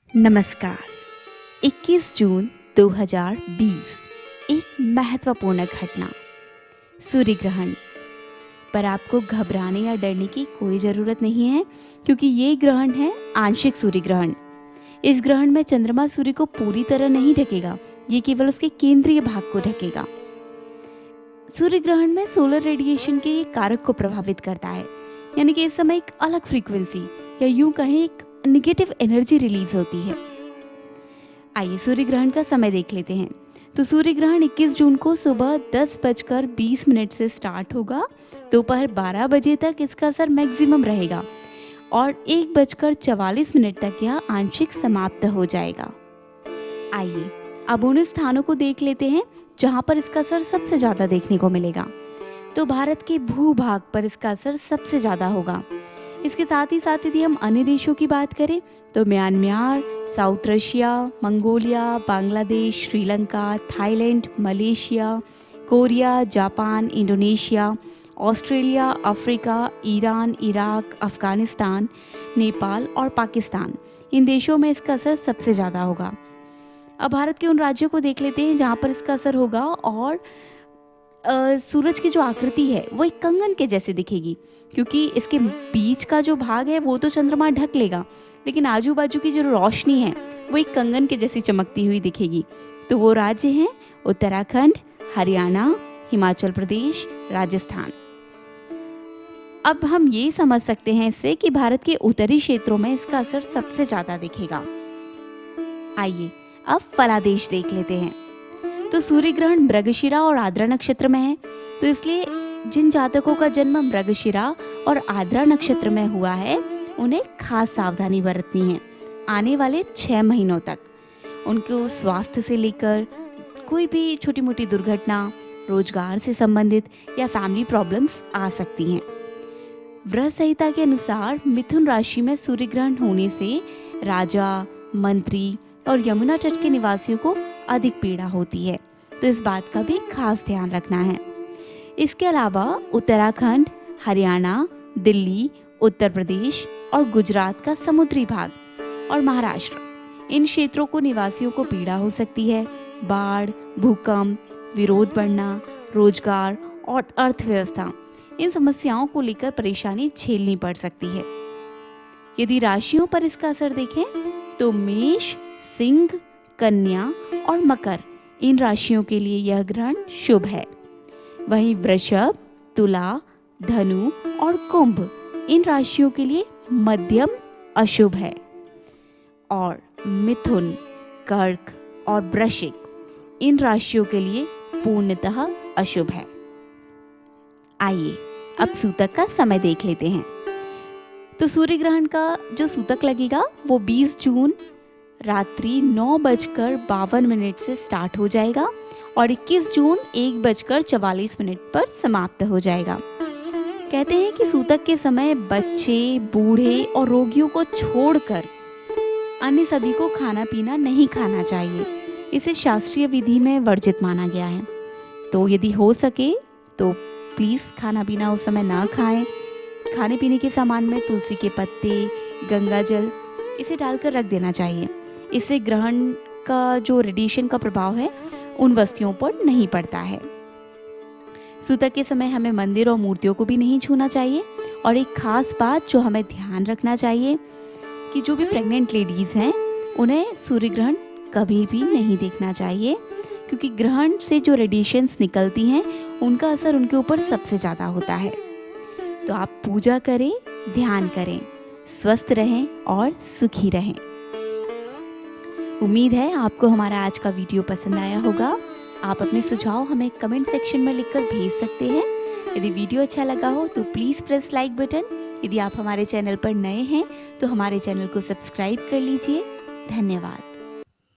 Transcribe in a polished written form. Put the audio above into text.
नमस्कार। 21 जून 2020 एक महत्वपूर्ण घटना, सूर्य ग्रहण। पर आपको घबराने या डरने की कोई ज़रूरत नहीं है, क्योंकि ये ग्रहण है आंशिक सूर्य ग्रहण। इस ग्रहण में चंद्रमा सूर्य को पूरी तरह नहीं ढकेगा, ये केवल उसके केंद्रीय भाग को ढकेगा। सूर्य ग्रहण में सोलर रेडिएशन के कारक को प्रभावित करता है, यानी कि इस समय एक अलग फ्रीक्वेंसी या यूं कहें एक निगेटिव एनर्जी रिलीज होती है। आइए सूर्य ग्रहण का समय देख लेते हैं। तो सूर्य ग्रहण 21 जून को सुबह 10:20 से स्टार्ट होगा। दोपहर 12 बजे तक इसका असर मैक्सिमम रहेगा और 1:44 तक यह आंशिक समाप्त हो जाएगा। आइए अब उन स्थानों को देख लेते हैं जहां पर इसका असर सबसे ज़्यादा देखने को मिलेगा। तो भारत के भूभाग पर इसका असर सबसे ज़्यादा होगा। इसके साथ ही यदि हम अन्य देशों की बात करें तो Myanmar, south Russia, Mongolia, Bangladesh, Sri Lanka, Thailand, Malaysia, Korea, Japan, Indonesia, Australia, Africa, Iran, Iraq, Afghanistan, Nepal और पाकिस्तान, इन देशों में इसका असर सबसे ज़्यादा होगा। अब भारत के उन राज्यों को देख लेते हैं जहाँ पर इसका असर होगा और सूरज की जो आकृति है वो एक कंगन के जैसे दिखेगी, क्योंकि इसके बीच का जो भाग है वो तो चंद्रमा ढक लेगा, लेकिन आजू बाजू की जो रोशनी है वो एक कंगन के जैसी चमकती हुई दिखेगी। तो वो राज्य हैं उत्तराखंड, हरियाणा, हिमाचल प्रदेश, राजस्थान। अब हम ये समझ सकते हैं इससे कि भारत के उत्तरी क्षेत्रों में इसका असर सबसे ज़्यादा दिखेगा। आइए अब फलादेश देख लेते हैं। तो सूर्य ग्रहण मृगशिरा और आद्रा नक्षत्र में है, तो इसलिए जिन जातकों का जन्म मृगशिरा और आद्रा नक्षत्र में हुआ है उन्हें खास सावधानी बरतनी है आने वाले 6 महीनों तक। उनको स्वास्थ्य से लेकर कोई भी छोटी मोटी दुर्घटना, रोजगार से संबंधित या फैमिली प्रॉब्लम्स आ सकती हैं। व्रत संहिता के अनुसार मिथुन राशि में सूर्य ग्रहण होने से राजा, मंत्री और यमुना तट के निवासियों को अधिक पीड़ा होती है, तो इस बात का भी खास ध्यान रखना है। इसके अलावा उत्तराखंड, हरियाणा, दिल्ली, उत्तर प्रदेश और गुजरात का समुद्री भाग और महाराष्ट्र, इन क्षेत्रों को निवासियों को पीड़ा हो सकती है। बाढ़, भूकंप, विरोध बढ़ना, रोजगार और अर्थव्यवस्था, इन समस्याओं को लेकर परेशानी झेलनी पड़ सकती है। यदि राशियों पर इसका असर देखें तो मेष, सिंह, कन्या और मकर, इन राशियों के लिए यह ग्रहण शुभ है। वहीं वृषभ, तुला, धनु और कुंभ, इन राशियों के लिए मध्यम अशुभ है। और मिथुन, कर्क और वृश्चिक, इन राशियों के लिए पूर्णतः अशुभ है। आइए अब सूतक का समय देख लेते हैं। तो सूर्य ग्रहण का जो सूतक लगेगा वो 20 जून रात्रि 9:52 से स्टार्ट हो जाएगा और 21 जून 1:44 पर समाप्त हो जाएगा। कहते हैं कि सूतक के समय बच्चे, बूढ़े और रोगियों को छोड़कर अन्य सभी को खाना पीना नहीं खाना चाहिए। इसे शास्त्रीय विधि में वर्जित माना गया है। तो यदि हो सके तो प्लीज़ खाना पीना उस समय ना खाएं। खाने पीने के सामान में तुलसी के पत्ते, गंगा जल, इसे डालकर रख देना चाहिए। इससे ग्रहण का जो रेडिएशन का प्रभाव है उन वस्तुओं पर नहीं पड़ता है। सूतक के समय हमें मंदिर और मूर्तियों को भी नहीं छूना चाहिए। और एक खास बात जो हमें ध्यान रखना चाहिए कि जो भी प्रेग्नेंट लेडीज़ हैं उन्हें सूर्य ग्रहण कभी भी नहीं देखना चाहिए, क्योंकि ग्रहण से जो रेडिएशंस निकलती हैं उनका असर उनके ऊपर सबसे ज़्यादा होता है। तो आप पूजा करें, ध्यान करें, स्वस्थ रहें और सुखी रहें। उम्मीद है आपको हमारा आज का वीडियो पसंद आया होगा। आप अपने सुझाव हमें कमेंट सेक्शन में लिखकर भेज सकते हैं। यदि वीडियो अच्छा लगा हो तो प्लीज़ प्रेस लाइक बटन। यदि आप हमारे चैनल पर नए हैं तो हमारे चैनल को सब्सक्राइब कर लीजिए। धन्यवाद।